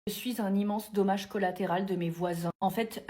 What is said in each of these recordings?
Je suis un immense dommage collatéral de mes voisins. En fait,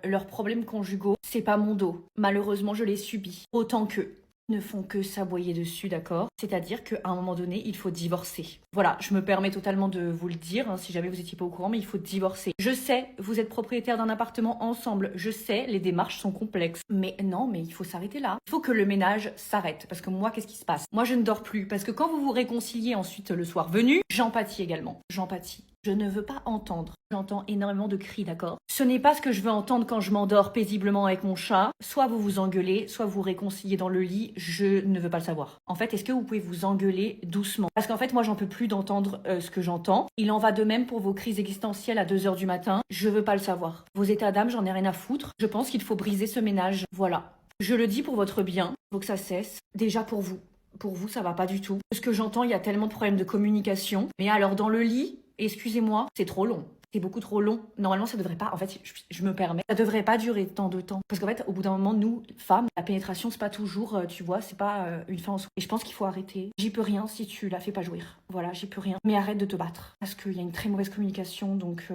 leurs problèmes conjugaux, c'est pas mon dos. Malheureusement, je les subis. Autant qu'eux. Ils ne font que s'aboyer dessus, d'accord? C'est-à-dire qu'à un moment donné, il faut divorcer. Voilà, je me permets totalement de vous le dire, hein, si jamais vous étiez pas au courant, mais il faut divorcer. Je sais, vous êtes propriétaires d'un appartement ensemble. Je sais, les démarches sont complexes. Mais non, mais il faut s'arrêter là. Il faut que le ménage s'arrête. Parce que moi, qu'est-ce qui se passe? Moi, je ne dors plus. Parce que quand vous vous réconciliez ensuite le soir venu, j'empathie également. J'empathie. Je ne veux pas entendre. J'entends énormément de cris, d'accord? Ce n'est pas ce que je veux entendre quand je m'endors paisiblement avec mon chat. Soit vous vous engueulez, soit vous réconciliez dans le lit. Je ne veux pas le savoir. En fait, est-ce que vous pouvez vous engueuler doucement? Parce qu'en fait, moi, j'en peux plus d'entendre ce que j'entends. Il en va de même pour vos crises existentielles à 2 heures du matin. Je veux pas le savoir. Vos états d'âme, j'en ai rien à foutre. Je pense qu'il faut briser ce ménage. Voilà. Je le dis pour votre bien. Faut que ça cesse. Déjà pour vous. Pour vous, ça va pas du tout. Ce que j'entends, il y a tellement de problèmes de communication. Mais alors, dans le lit, excusez-moi, c'est trop long. C'est beaucoup trop long. Normalement, ça devrait pas. En fait, je me permets. Ça devrait pas durer tant de temps. Parce qu'en fait, au bout d'un moment, nous, femmes, la pénétration, c'est pas toujours, tu vois, c'est pas une fin en soi. Et je pense qu'il faut arrêter. J'y peux rien si tu la fais pas jouir. Voilà, j'y peux rien. Mais arrête de te battre. Parce qu'il y a une très mauvaise communication, donc.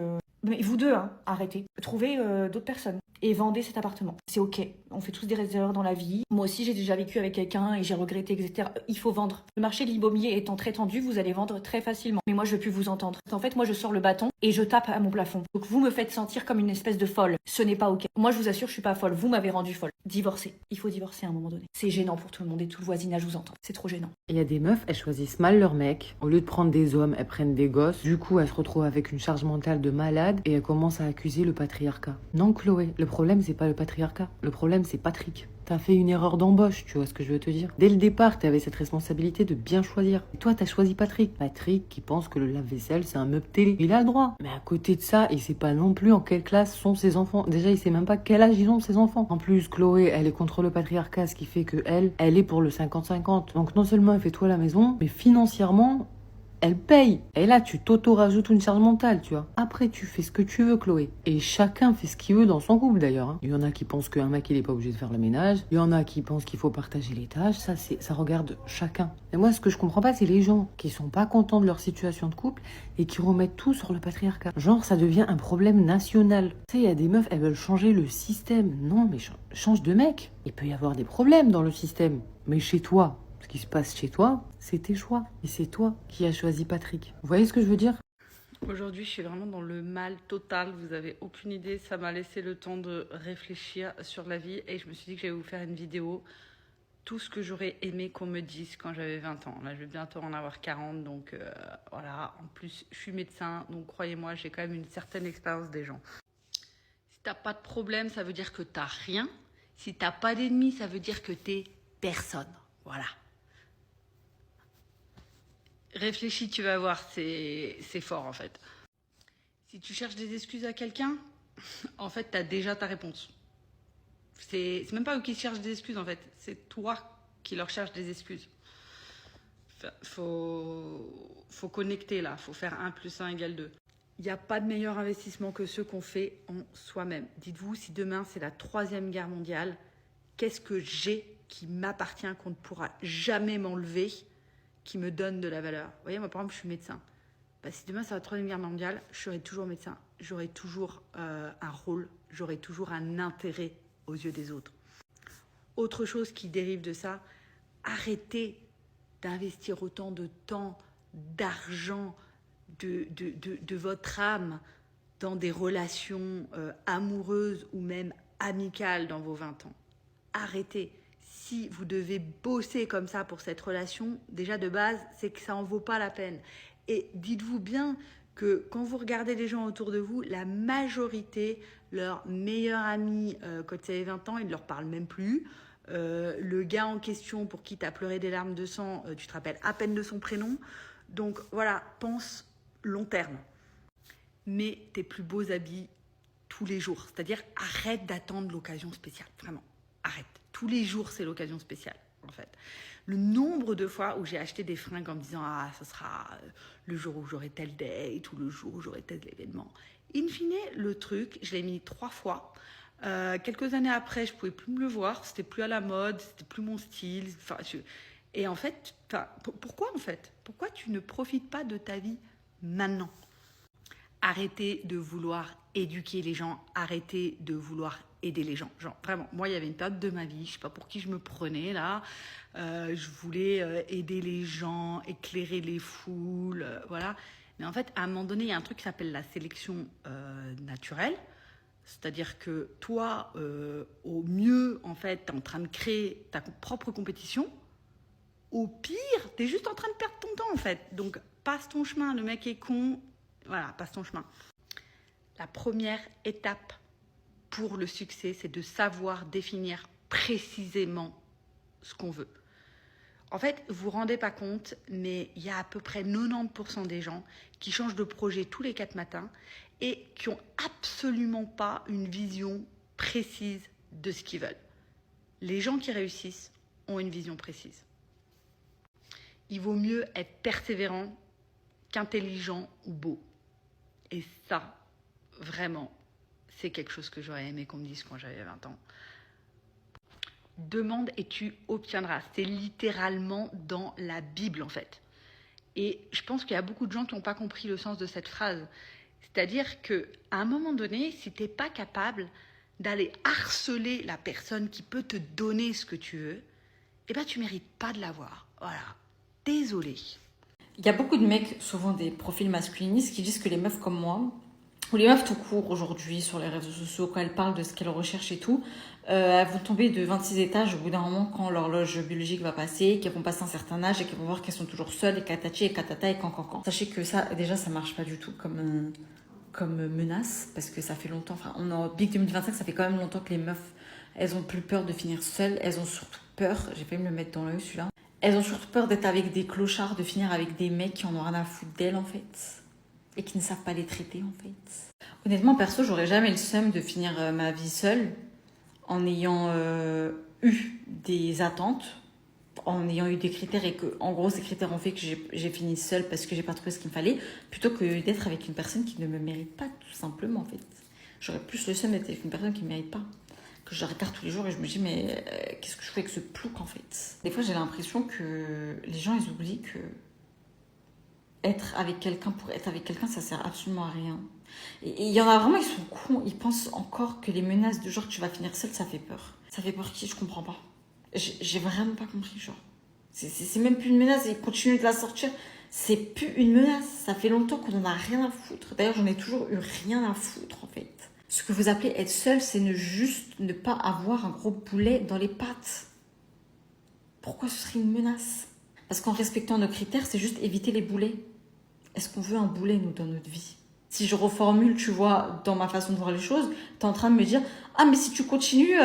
Mais vous deux, hein, arrêtez. Trouvez d'autres personnes et vendez cet appartement. C'est ok. On fait tous des erreurs dans la vie. Moi aussi, j'ai déjà vécu avec quelqu'un et j'ai regretté, etc. Il faut vendre. Le marché de l'immobilier étant très tendu, vous allez vendre très facilement. Mais moi, je veux plus vous entendre. En fait, moi, je sors le bâton et je tape à mon plafond. Donc, vous me faites sentir comme une espèce de folle. Ce n'est pas ok. Moi, je vous assure, je suis pas folle. Vous m'avez rendu folle. Divorcez. Il faut divorcer à un moment donné. C'est gênant pour tout le monde et tout le voisinage vous entend. C'est trop gênant. Il y a des meufs, elles choisissent mal leur mec. Au lieu de prendre des hommes, elles prennent des gosses. Du coup, elles se retrouvent avec une charge mentale de malade et elles commencent à accuser le patriarcat. Non, Chloé, le problème, c'est pas le patriarcat. Le problème, c'est Patrick. T'as fait une erreur d'embauche, tu vois ce que je veux te dire. Dès le départ, t'avais cette responsabilité de bien choisir. Et toi, t'as choisi Patrick. Patrick qui pense que le lave-vaisselle, c'est un meuble télé. Il a le droit. Mais à côté de ça, il sait pas non plus en quelle classe sont ses enfants. Déjà, il sait même pas quel âge ils ont, ses enfants. En plus, Chloé, elle est contre le patriarcat, ce qui fait que elle est pour le 50-50. Donc non seulement elle fait toi la maison, mais financièrement, elle paye. Et là, tu t'auto-rajoutes une charge mentale, tu vois. Après, tu fais ce que tu veux, Chloé. Et chacun fait ce qu'il veut dans son couple, d'ailleurs. Hein. Il y en a qui pensent qu'un mec, il est pas obligé de faire le ménage. Il y en a qui pensent qu'il faut partager les tâches. Ça regarde chacun. Et moi, ce que je comprends pas, c'est les gens qui sont pas contents de leur situation de couple et qui remettent tout sur le patriarcat. Genre, ça devient un problème national. Tu sais, il y a des meufs, elles veulent changer le système. Non, mais change de mec. Il peut y avoir des problèmes dans le système. Mais chez toi, ce qui se passe chez toi, c'est tes choix. Et c'est toi qui as choisi Patrick. Vous voyez ce que je veux dire? Aujourd'hui, je suis vraiment dans le mal total. Vous avez aucune idée. Ça m'a laissé le temps de réfléchir sur la vie. Et je me suis dit que j'allais vous faire une vidéo. Tout ce que j'aurais aimé qu'on me dise quand j'avais 20 ans. Là, je vais bientôt en avoir 40. Donc voilà. En plus, je suis médecin. Donc croyez-moi, j'ai quand même une certaine expérience des gens. Si t'as pas de problème, ça veut dire que t'as rien. Si t'as pas d'ennemis, ça veut dire que t'es personne. Voilà. Réfléchis, tu vas voir, c'est fort en fait. Si tu cherches des excuses à quelqu'un, en fait, t'as déjà ta réponse. C'est même pas eux qui cherchent des excuses en fait, c'est toi qui leur cherches des excuses. Faut connecter là, faut faire 1 + 1 = 2. Il n'y a pas de meilleur investissement que ceux qu'on fait en soi-même. Dites-vous, si demain c'est la 3e guerre mondiale, qu'est-ce que j'ai qui m'appartient, qu'on ne pourra jamais m'enlever, qui me donne de la valeur. Vous voyez, moi par exemple, je suis médecin. Bah, si demain c'est la 3e guerre mondiale, je serai toujours médecin. J'aurai toujours un rôle, j'aurai toujours un intérêt aux yeux des autres. Autre chose qui dérive de ça, arrêtez d'investir autant de temps, d'argent, de votre âme dans des relations amoureuses ou même amicales dans vos 20 ans. Arrêtez. Si vous devez bosser comme ça pour cette relation, déjà de base, c'est que ça en vaut pas la peine. Et dites-vous bien que quand vous regardez les gens autour de vous, la majorité, leur meilleur ami, quand ils avaient 20 ans, ils ne leur parlent même plus. Le gars en question pour qui tu as pleuré des larmes de sang, tu te rappelles à peine de son prénom. Donc voilà, pense long terme. Mets tes plus beaux habits tous les jours. C'est-à-dire, arrête d'attendre l'occasion spéciale. Vraiment, arrête. Tous les jours, c'est l'occasion spéciale, en fait. Le nombre de fois où j'ai acheté des fringues en me disant « Ah, ce sera le jour où j'aurai tel date ou le jour où j'aurai tel événement. » In fine, le truc, je l'ai mis 3 fois. Quelques années après, je ne pouvais plus me le voir. C'était plus à la mode, c'était plus mon style. Et en fait, pourquoi en fait? Pourquoi tu ne profites pas de ta vie maintenant? arrêtez de vouloir éduquer les gens, arrêtez de vouloir aider les gens. Genre, vraiment, moi, il y avait une période de ma vie, je sais pas pour qui je me prenais, là. Je voulais aider les gens, éclairer les foules, voilà. Mais en fait, à un moment donné, il y a un truc qui s'appelle la sélection naturelle. C'est-à-dire que toi, au mieux, en fait, tu es en train de créer ta propre compétition. Au pire, tu es juste en train de perdre ton temps, en fait. Donc, passe ton chemin. Le mec est con. Voilà, passe ton chemin. La première étape pour le succès, c'est de savoir définir précisément ce qu'on veut. En fait, vous ne vous rendez pas compte, mais il y a à peu près 90% des gens qui changent de projet tous les 4 matins et qui n'ont absolument pas une vision précise de ce qu'ils veulent. Les gens qui réussissent ont une vision précise. Il vaut mieux être persévérant qu'intelligent ou beau. Et ça, vraiment, c'est quelque chose que j'aurais aimé qu'on me dise quand j'avais 20 ans. Demande et tu obtiendras. C'est littéralement dans la Bible, en fait. Et je pense qu'il y a beaucoup de gens qui n'ont pas compris le sens de cette phrase. C'est-à-dire qu'à un moment donné, si tu n'es pas capable d'aller harceler la personne qui peut te donner ce que tu veux, eh ben, tu ne mérites pas de l'avoir. Voilà. Désolée. Il y a beaucoup de mecs, souvent des profils masculinistes, qui disent que les meufs comme moi, ou les meufs tout court aujourd'hui sur les réseaux sociaux, quand elles parlent de ce qu'elles recherchent et tout, elles vont tomber de 26 étages au bout d'un moment quand l'horloge biologique va passer, qu'elles vont passer un certain âge et qu'elles vont voir qu'elles sont toujours seules et catati et catata et cancancan. Sachez que ça, déjà, ça marche pas du tout comme menace, parce que ça fait longtemps, enfin, on est en Big 2025, ça fait quand même longtemps que les meufs, elles ont plus peur de finir seules, elles ont surtout peur, j'ai failli me le mettre dans l'œil celui-là, elles ont surtout peur d'être avec des clochards, de finir avec des mecs qui en ont rien à foutre d'elles en fait, et qui ne savent pas les traiter en fait. Honnêtement, perso, j'aurais jamais le seum de finir ma vie seule, en ayant eu des attentes, en ayant eu des critères et que, en gros, ces critères ont fait que j'ai fini seule parce que j'ai pas trouvé ce qu'il me fallait, plutôt que d'être avec une personne qui ne me mérite pas, tout simplement, en fait. J'aurais plus le seum d'être avec une personne qui ne me mérite pas. Que je regarde tous les jours et je me dis, mais qu'est-ce que je fais avec ce plouc, en fait? Des fois, j'ai l'impression que les gens, ils oublient que être avec quelqu'un pour être avec quelqu'un, ça sert absolument à rien. Et il y en a vraiment, ils sont cons, ils pensent encore que les menaces de genre tu vas finir seule, ça fait peur. Ça fait peur qui? Je comprends pas. J'ai vraiment pas compris, genre. C'est même plus une menace, ils continuent de la sortir. C'est plus une menace, ça fait longtemps qu'on en a rien à foutre. D'ailleurs, j'en ai toujours eu rien à foutre, en fait. Ce que vous appelez être seul, c'est juste ne pas avoir un gros boulet dans les pattes. Pourquoi ce serait une menace? Parce qu'en respectant nos critères, c'est juste éviter les boulets. Est-ce qu'on veut un boulet, nous, dans notre vie? Si je reformule, tu vois, dans ma façon de voir les choses, t'es en train de me dire « Ah, mais si tu continues,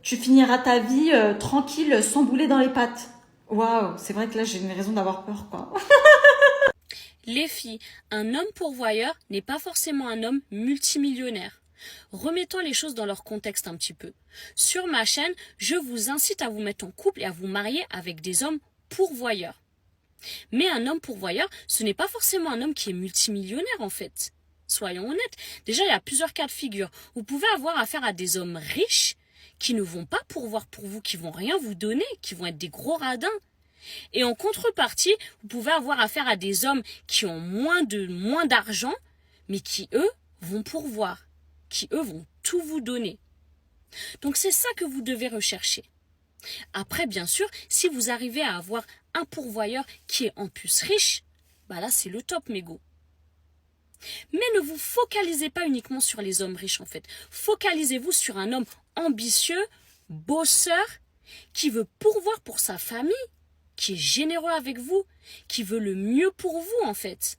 tu finiras ta vie tranquille, sans boulet dans les pattes. » Waouh, c'est vrai que là, j'ai une raison d'avoir peur, quoi. Les filles, un homme pourvoyeur n'est pas forcément un homme multimillionnaire. Remettons les choses dans leur contexte un petit peu. Sur ma chaîne, je vous incite à vous mettre en couple et à vous marier avec des hommes pourvoyeurs. Mais un homme pourvoyeur, ce n'est pas forcément un homme qui est multimillionnaire en fait. Soyons honnêtes. Déjà, il y a plusieurs cas de figure. Vous pouvez avoir affaire à des hommes riches qui ne vont pas pourvoir pour vous, qui vont rien vous donner, qui vont être des gros radins. Et en contrepartie, vous pouvez avoir affaire à des hommes qui ont moins d'argent, mais qui, eux, vont pourvoir, qui, eux, vont tout vous donner. Donc, c'est ça que vous devez rechercher. Après, bien sûr, si vous arrivez à avoir un pourvoyeur qui est en plus riche, bah là, c'est le top, mégo. Mais ne vous focalisez pas uniquement sur les hommes riches, en fait. Focalisez-vous sur un homme ambitieux, bosseur, qui veut pourvoir pour sa famille, qui est généreux avec vous, qui veut le mieux pour vous, en fait.